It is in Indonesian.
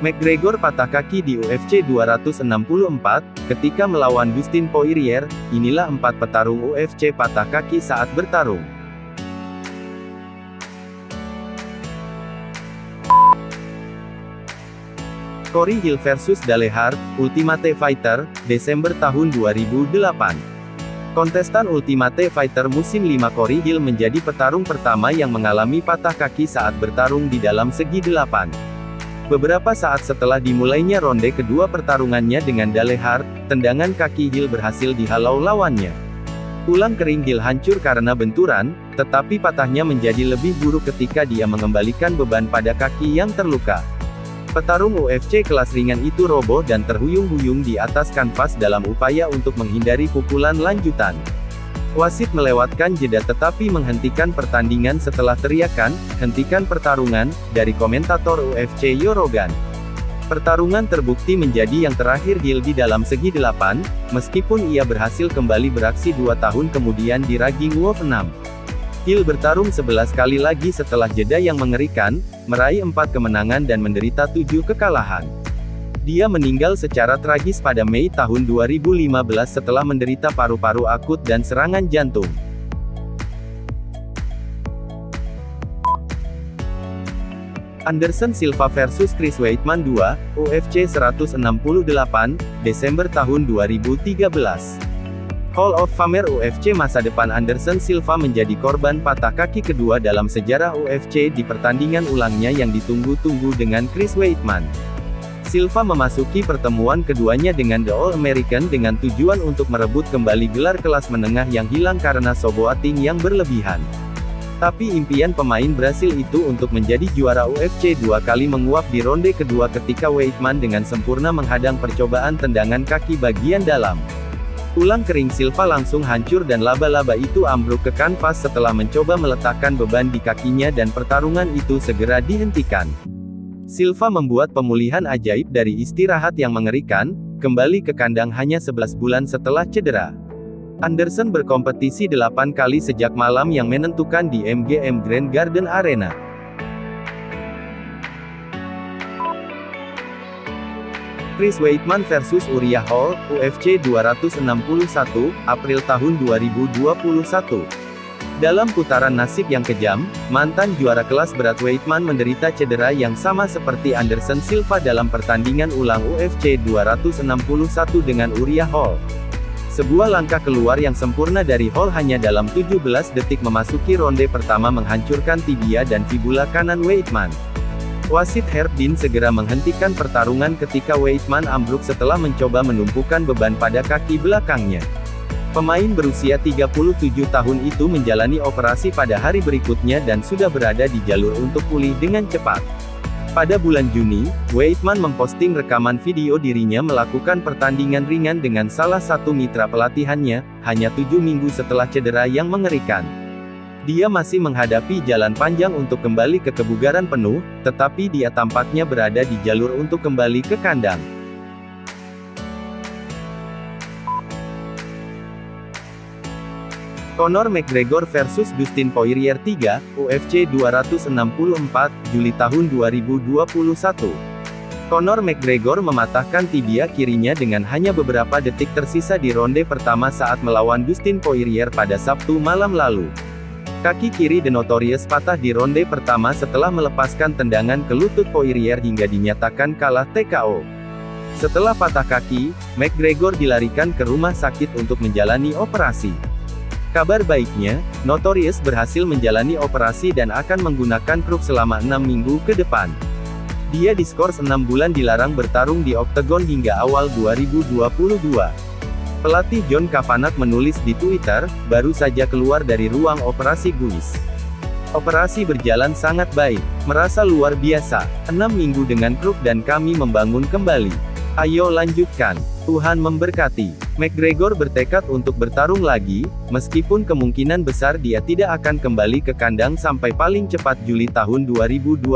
McGregor patah kaki di UFC 264, ketika melawan Dustin Poirier. Inilah 4 petarung UFC patah kaki saat bertarung. Corey Hill vs Dale Hart, Ultimate Fighter, Desember tahun 2008. Kontestan Ultimate Fighter musim 5 Corey Hill menjadi petarung pertama yang mengalami patah kaki saat bertarung di dalam segi 8. Beberapa saat setelah dimulainya ronde kedua pertarungannya dengan Dale Hart, tendangan kaki Hill berhasil dihalau lawannya. Tulang kering Hill hancur karena benturan, tetapi patahnya menjadi lebih buruk ketika dia mengembalikan beban pada kaki yang terluka. Petarung UFC kelas ringan itu roboh dan terhuyung-huyung di atas kanvas dalam upaya untuk menghindari pukulan lanjutan. Wasit melewatkan jeda tetapi menghentikan pertandingan setelah teriakan, "Hentikan pertarungan," dari komentator UFC Joe Rogan. Pertarungan terbukti menjadi yang terakhir Hill di dalam segi 8, meskipun ia berhasil kembali beraksi 2 tahun kemudian di Raging Wolf 6. Hill bertarung 11 kali lagi setelah jeda yang mengerikan, meraih 4 kemenangan dan menderita 7 kekalahan. Dia meninggal secara tragis pada Mei tahun 2015 setelah menderita paru-paru akut dan serangan jantung. Anderson Silva vs Chris Weidman 2, UFC 168, Desember tahun 2013. Hall of Famer UFC masa depan Anderson Silva menjadi korban patah kaki kedua dalam sejarah UFC di pertandingan ulangnya yang ditunggu-tunggu dengan Chris Weidman. Silva memasuki pertemuan keduanya dengan The All-American dengan tujuan untuk merebut kembali gelar kelas menengah yang hilang karena soboating yang berlebihan. Tapi impian pemain Brasil itu untuk menjadi juara UFC 2 kali menguap di ronde kedua ketika Weidman dengan sempurna menghadang percobaan tendangan kaki bagian dalam. Tulang kering Silva langsung hancur dan laba-laba itu ambruk ke kanvas setelah mencoba meletakkan beban di kakinya dan pertarungan itu segera dihentikan. Silva membuat pemulihan ajaib dari istirahat yang mengerikan, kembali ke kandang hanya 11 bulan setelah cedera. Anderson berkompetisi 8 kali sejak malam yang menentukan di MGM Grand Garden Arena. Chris Weidman vs Uriah Hall, UFC 261, April tahun 2021. Dalam putaran nasib yang kejam, mantan juara kelas berat Weidman menderita cedera yang sama seperti Anderson Silva dalam pertandingan ulang UFC 261 dengan Uriah Hall. Sebuah langkah keluar yang sempurna dari Hall hanya dalam 17 detik memasuki ronde pertama menghancurkan tibia dan fibula kanan Weidman. Wasit Herb Dean segera menghentikan pertarungan ketika Weidman ambruk setelah mencoba menumpukan beban pada kaki belakangnya. Pemain berusia 37 tahun itu menjalani operasi pada hari berikutnya dan sudah berada di jalur untuk pulih dengan cepat. Pada bulan Juni, Weidman memposting rekaman video dirinya melakukan pertandingan ringan dengan salah satu mitra pelatihannya, hanya 7 minggu setelah cedera yang mengerikan. Dia masih menghadapi jalan panjang untuk kembali ke kebugaran penuh, tetapi dia tampaknya berada di jalur untuk kembali ke kandang. Conor McGregor vs Dustin Poirier 3, UFC 264, Juli tahun 2021. Conor McGregor mematahkan tibia kirinya dengan hanya beberapa detik tersisa di ronde pertama saat melawan Dustin Poirier pada Sabtu malam lalu. Kaki kiri The Notorious patah di ronde pertama setelah melepaskan tendangan ke lutut Poirier hingga dinyatakan kalah TKO. Setelah patah kaki, McGregor dilarikan ke rumah sakit untuk menjalani operasi. Kabar baiknya, Notorious berhasil menjalani operasi dan akan menggunakan kruk selama 6 minggu ke depan. Dia diskors 6 bulan dilarang bertarung di oktagon hingga awal 2022. Pelatih John Kavanagh menulis di Twitter, baru saja keluar dari ruang operasi guys. Operasi berjalan sangat baik, merasa luar biasa, 6 minggu dengan kruk dan kami membangun kembali. Ayo lanjutkan, Tuhan memberkati. McGregor bertekad untuk bertarung lagi, meskipun kemungkinan besar dia tidak akan kembali ke kandang sampai paling cepat Juli tahun 2022.